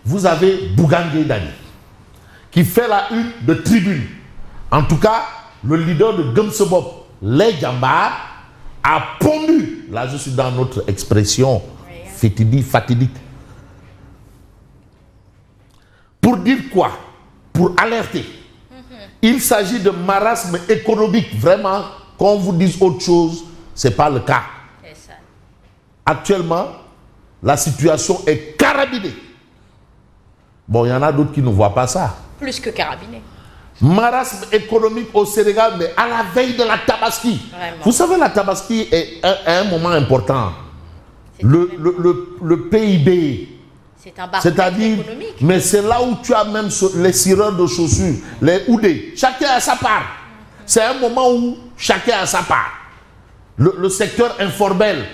vous avez Bougane Gueye Dany, qui fait la une de Tribune. En tout cas, le leader de Gumsebop, les Djambar, a pondu, là je suis dans notre expression fatidique. Pour dire quoi? Pour alerter. Il s'agit de marasme économique. Vraiment, qu'on vous dise autre chose, ce n'est pas le cas. Actuellement, la situation est carabinée. Bon, il y en a d'autres qui ne voient pas ça. Plus que carabinée. Marasme économique au Sénégal, mais à la veille de la Tabaski. Vraiment. Vous savez, la Tabaski est un moment important. Le PIB. C'est un baromètre économique. Mais c'est là où tu as même les cireurs de chaussures, les houdés. Chacun a sa part. C'est un moment où chacun a sa part. Le secteur informel.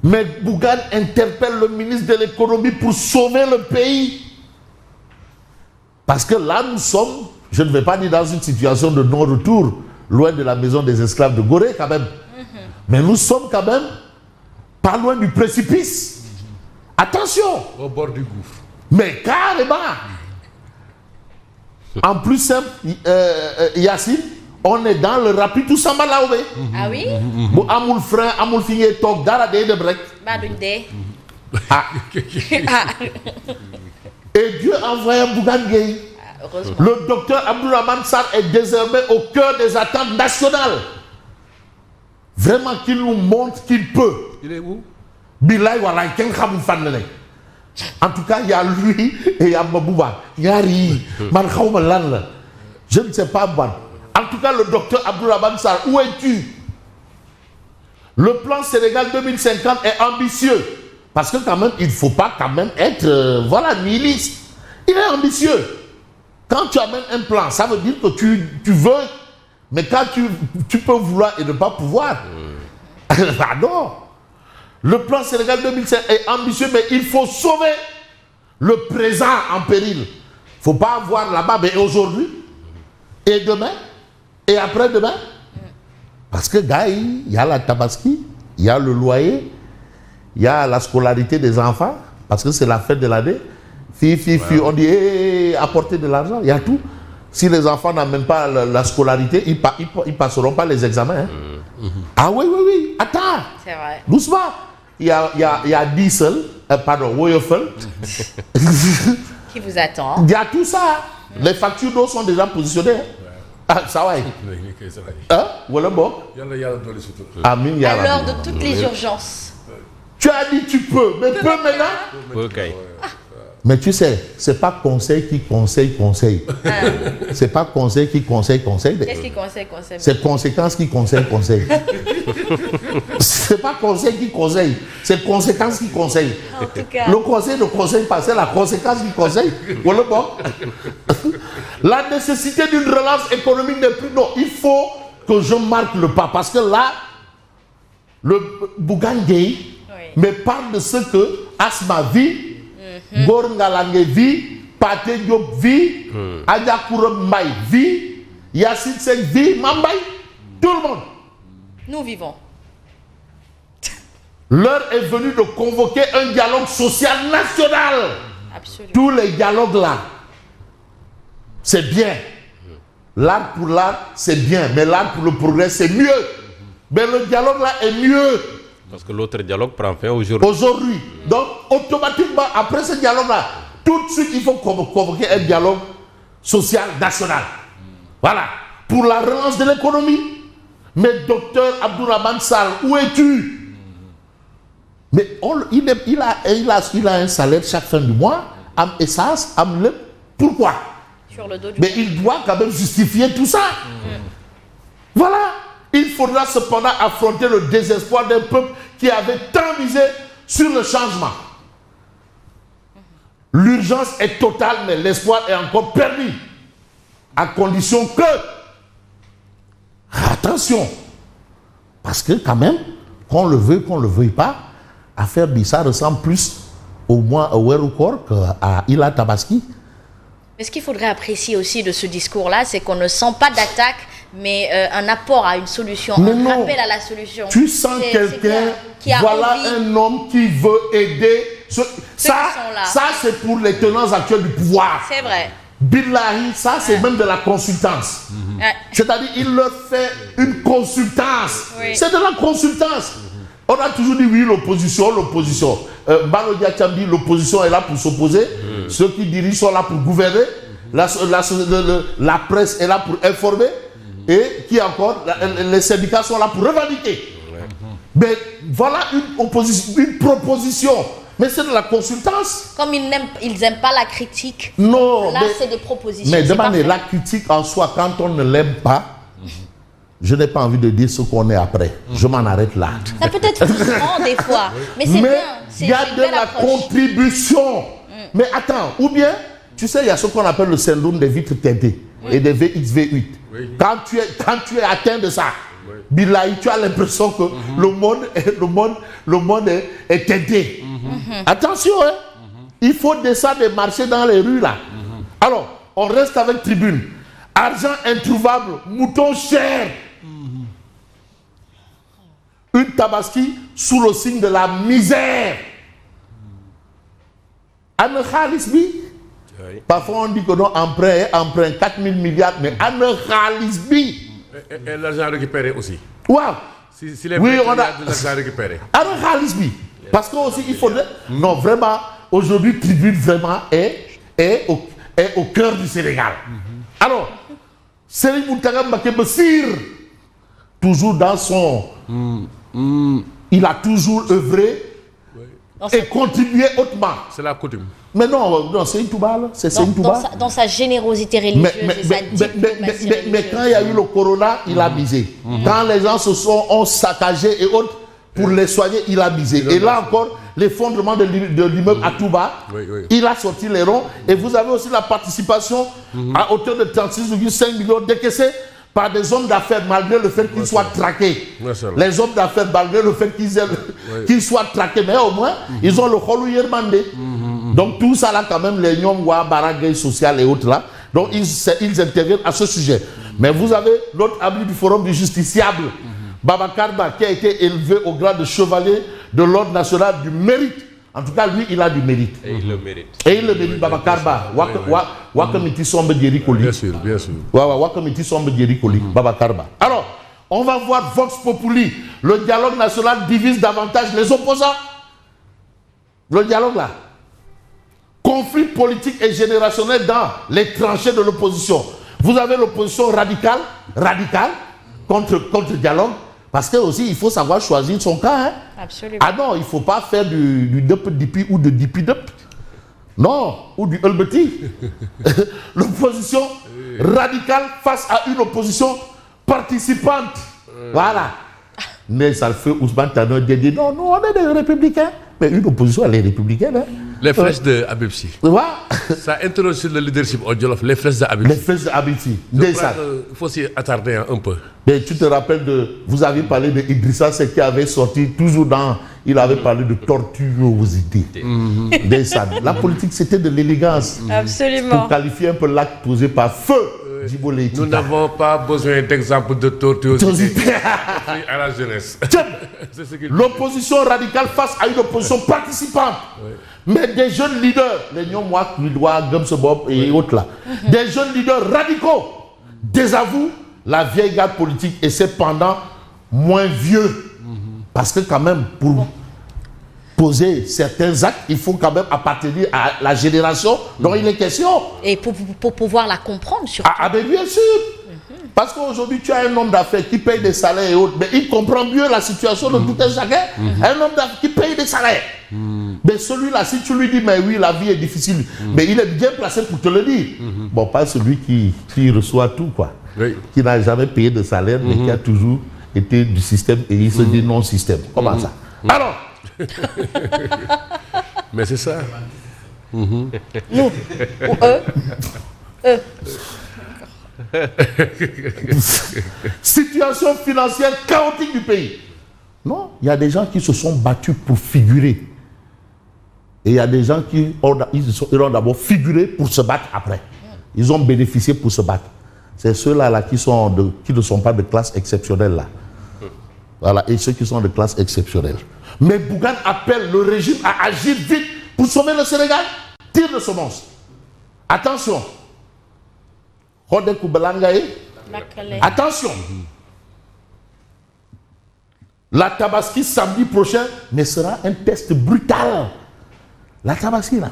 Mais Bougane interpelle le ministre de l'économie pour sauver le pays. Parce que là, nous sommes, je ne vais pas dire dans une situation de non-retour, loin de la maison des esclaves de Gorée quand même. Mais nous sommes quand même pas loin du précipice. Attention. Au bord du gouffre. Mais carrément. En plus simple, Yacine, on est dans le rapide Samba Laobé. Ah oui? Bon, amoul frein, amoul figné, tok, dara de break. Ah. Et Dieu a envoyé Bougane Gueye. Le docteur Abdourahmane Sarr est désormais au cœur des attentes nationales. Vraiment qu'il nous montre qu'il peut. Il est où? Bilay Walay, en tout cas, il y a lui et il y a Mabouba. Yari, je ne sais pas. En tout cas, le docteur Abdourahmane Sarr, où es-tu? Le plan Sénégal 2050 est ambitieux. Parce que quand même, il ne faut pas quand même être nihiliste. Il est ambitieux. Quand tu amènes un plan, ça veut dire que tu veux, mais quand tu peux vouloir et ne pas pouvoir. Pardon. Le plan Sénégal 2005 est ambitieux, mais il faut sauver le présent en péril. Il ne faut pas avoir là-bas, mais aujourd'hui, et demain, et après-demain. Parce que, gars, il y a la Tabaski, il y a le loyer, il y a la scolarité des enfants, parce que c'est la fête de l'année. On dit, hey, apportez de l'argent, il y a tout. Si les enfants n'amènent pas la scolarité, ils ne passeront pas les examens. Hein. Ah oui, attends. C'est vrai. Doucement. Il y a Diesel, Woyofel. Qui vous attend. Il y a tout ça. Les factures d'eau sont déjà positionnées. Ah, ça va. Hein? Voilà bon. À l'heure de toutes les urgences. Tu as dit tu peux, mais peux maintenant. Mais tu sais, c'est pas conseil qui conseille. C'est pas conseil qui conseille. Qu'est-ce qui conseille? C'est conséquence qui conseille. C'est pas conseil qui conseille, c'est conséquence qui conseille. En tout cas. Le conseil ne conseille pas, c'est la conséquence qui conseille. Voilà bon. La nécessité d'une relance économique n'est plus. Non, il faut que je marque le pas. Parce que là, le Bougane Gueye me parle de ce que Asma vit. Gorngalange vit, Pathé Diop vit, Adja Kourem Mbaye vit, Yacine Seck vit, Mambay, tout le monde. Nous vivons. L'heure est venue de convoquer un dialogue social national. Absolument. Tous les dialogues là, c'est bien. L'art pour l'art, c'est bien, mais l'art pour le progrès, c'est mieux. Mais le dialogue là est mieux. Parce que l'autre dialogue prend fin aujourd'hui. Donc, automatiquement, après ce dialogue-là, tout de suite, il faut convoquer un dialogue social national. Voilà. Pour la relance de l'économie. Mais docteur Abdourahmane Sarr, où es-tu? Mais il a un salaire chaque fin du mois, am essence, am lep. Pourquoi? Sur le dos du Mais il doit quand même justifier tout ça. Voilà. Il faudra cependant affronter le désespoir d'un peuple qui avait tant misé sur le changement. L'urgence est totale, mais l'espoir est encore permis. À condition que... Attention. Parce que quand même, qu'on le veuille pas, Affaire Bissa ressemble plus au moins à Werukor qu'à Ila Tabaski. Mais ce qu'il faudrait apprécier aussi de ce discours-là, c'est qu'on ne sent pas d'attaque, mais un apport à une solution, rappel à la solution. Tu sens quelqu'un, voilà un homme qui veut aider ça c'est pour les tenants actuels du pouvoir. C'est vrai. Billahi, ça c'est même de la consultance. C'est-à-dire, il leur fait une consultance. Oui. C'est de la consultance. On a toujours dit oui, l'opposition. Balodia Tchambi, l'opposition est là pour s'opposer. Ceux qui dirigent sont là pour gouverner. La presse est là pour informer. Et qui encore, les syndicats sont là pour revendiquer. Mais voilà une proposition. Mais c'est de la consultance. Comme ils n'aiment pas la critique. Non. Là, c'est des propositions. Mais demandez, la critique en soi, quand on ne l'aime pas, je n'ai pas envie de dire ce qu'on est après. Je m'en arrête là. Ça peut être frustrant des fois. Mais c'est bien. Il y a de la contribution. Mais attends, ou bien, tu sais, il y a ce qu'on appelle le syndrome des vitres teintées et des VXV8. Oui. Quand tu es atteint de ça, Billahi, tu as l'impression que le monde est teinté. Attention, hein. Il faut descendre et marcher dans les rues là. Alors, on reste avec Tribune. Argent introuvable, mouton cher. Une tabaski sous le signe de la misère. Anne Khalisbi. Parfois on dit que non, emprunt 4 000 milliards, mais Anne Khalisbi. Et l'argent récupéré aussi. Waouh. Si les oui, on a de l'argent récupéré. Anne Khalisbi. Parce que aussi il faudrait. Non, vraiment, aujourd'hui, Tribune vraiment est au cœur du Sénégal. Alors, Serigne Mountaga Mbacké Bassir, toujours dans son. Il a toujours œuvré et contribué hautement. C'est la coutume. Mais non, c'est une touba. C'est une touba. Dans sa générosité religieuse et sa diplomatie religieuse. Mais quand il y a eu le corona, il a misé. Quand les gens ont saccagé et autres, pour les soigner, il a misé. Et là encore, l'effondrement de l'immeuble à Touba, il a sorti les ronds. Et vous avez aussi la participation à hauteur de 36,5 millions décaissés par des hommes d'affaires, malgré le fait qu'ils soient traqués. Les hommes d'affaires, malgré le fait qu'ils soient traqués, mais au moins, ils ont le Kholou Yermandé. Donc tout ça là, quand même, les Nyongwa, Baragay social et autres là, donc ils interviennent à ce sujet. Mais vous avez l'autre ami du Forum du Justiciable, Babacar Ba, qui a été élevé au grade de chevalier de l'ordre national du mérite. En tout cas, lui, il a du mérite. Et il le mérite. Et il le mérite, Babacar Ba. Wakamiti Sombe Djerikoli. Bien sûr, bien sûr. Wakamiti Sombe Djerikoli, Babacar Ba. Alors, on va voir Vox Populi. Le dialogue national divise davantage les opposants. Le dialogue là. Conflit politique et générationnel dans les tranchées de l'opposition. Vous avez l'opposition radicale contre le dialogue. Parce que aussi, il faut savoir choisir son cas. Hein. Absolument. Ah non, il ne faut pas faire du dup-dipi ou de dipi-dup. Non, ou du ulbeti. L'opposition radicale face à une opposition participante. Voilà. Mais ça le fait Ousmane Tanor dit non, nous on est des républicains. Mais une opposition, elle est républicaine. Hein. Les flèches de Abibsi. Voilà. Ça interroge sur le leadership au Jolof, les flèches de Abibsi. Les flèches de Abibsi. Il faut s'y attarder un peu. Mais tu te rappelles vous avez parlé de Idrissa Seck qui avait sorti toujours il avait parlé de tortuosité. La politique, c'était de l'élégance. Absolument. Pour qualifier un peu l'acte posé par feu. Nous n'avons pas besoin d'exemples de tortuosité à la jeunesse. L'opposition radicale face à une opposition participante. Mais des jeunes leaders, les Nyongwa, Midwa, Gumsebob et autres là, des jeunes leaders radicaux désavouent la vieille garde politique et cependant moins vieux. Parce que quand même, pour poser certains actes, il faut quand même appartenir à la génération dont il est question. Et pour pouvoir la comprendre surtout. Ah ben bien sûr. Parce qu'aujourd'hui, tu as un homme d'affaires qui paye des salaires et autres, mais il comprend mieux la situation de tout un chacun. Un homme d'affaires qui paye des salaires. Mais celui-là, si tu lui dis, mais oui, la vie est difficile, mais il est bien placé pour te le dire. Bon, pas celui qui reçoit tout, quoi. Oui. Qui n'a jamais payé de salaire, mais qui a toujours été du système et il se dit non-système. Comment ça? Alors, mais c'est ça. Nous, ou eux. Situation financière chaotique du pays. Non, il y a des gens qui se sont battus pour figurer. Et il y a des gens qui ont d'abord figuré pour se battre après. Ils ont bénéficié pour se battre. C'est ceux-là qui ne sont pas de classe exceptionnelle là. Voilà, et ceux qui sont de classe exceptionnelle. Mais Bougane appelle le régime à agir vite pour sauver le Sénégal, tire de semonce. Attention. Attention. La Tabaski samedi prochain, mais sera un test brutal. La Tabaski là.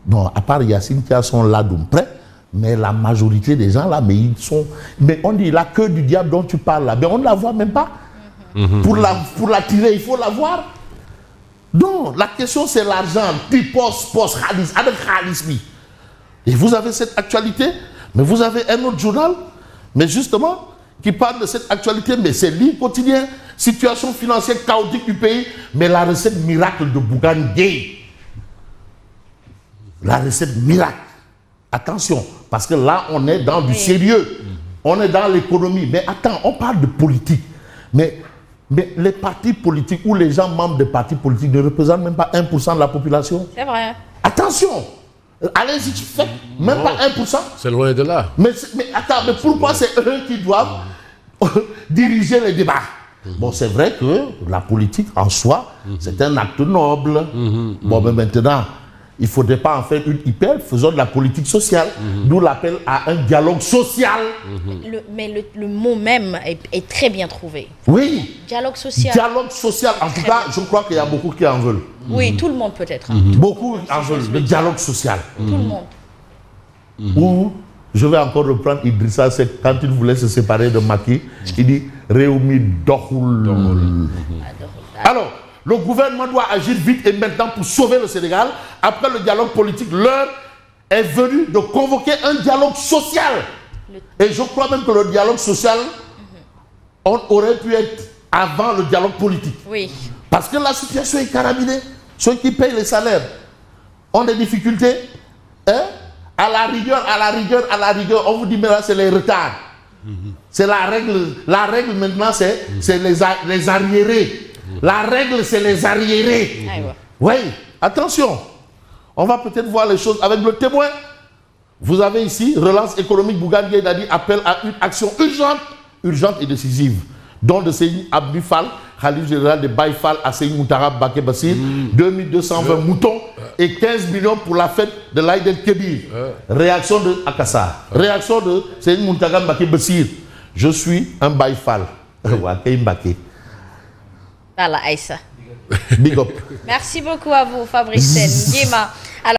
Non, à part Yacine qui a son ladoum prêt, mais la majorité des gens là, mais ils sont. Mais on dit la queue du diable dont tu parles là, mais on ne la voit même pas. Pour la tirer, il faut la voir. Non, la question c'est l'argent. Et vous avez cette actualité, mais vous avez un autre journal, mais justement, qui parle de cette actualité, mais c'est ligne quotidien. Situation financière chaotique du pays, mais la recette miracle de Bougane Gueye. La recette miracle. Attention, parce que là, on est dans du sérieux. On est dans l'économie. Mais attends, on parle de politique. Mais les partis politiques ou les gens membres des partis politiques ne représentent même pas 1% de la population. C'est vrai. Attention. Allez-y, faites même pas 1%. C'est loin de là. Mais attends, mais pourquoi c'est eux qui doivent diriger les débats? Bon, c'est vrai que la politique en soi, c'est un acte noble. Bon, mais maintenant, il ne faudrait pas en faire une hyper, faisons de la politique sociale. D'où l'appel à un dialogue social. Mais le mot même est très bien trouvé. Oui. Dialogue social. Dialogue social. En tout cas, je crois qu'il y a beaucoup qui en veulent. Oui, tout le monde peut-être. Beaucoup en veulent, le dialogue social. Tout le monde. Ou, je vais encore reprendre Idrissa Seck, quand il voulait se séparer de Macky, il dit Réumi Dohoul. Alors, le gouvernement doit agir vite et maintenant pour sauver le Sénégal. Après le dialogue politique, l'heure est venue de convoquer un dialogue social. Et je crois même que le dialogue social, on aurait pu être avant le dialogue politique. Oui. Parce que la situation est carabinée. Ceux qui payent les salaires ont des difficultés. Hein? À la rigueur, on vous dit mais là c'est les retards. C'est la règle. La règle maintenant c'est les arriérés. La règle c'est les arriérés. Oui, attention. On va peut-être voir les choses avec le témoin. Vous avez ici, relance économique, Bougane Gueye Dany appelle à une action urgente et décisive, dont de Seyni Abdou Fall, Khalif général de Baye Fall à Seyni Moutara Baké Bassir, 2220 moutons et 15 millions pour la fête de l'Aïd el-Kébir. Réaction de Akassar. Réaction de Seyni Moutara Baké Bassir. Je suis un Baye Fall. Voilà, Aïssa. Big up. Merci beaucoup à vous, Fabrice Ndiema.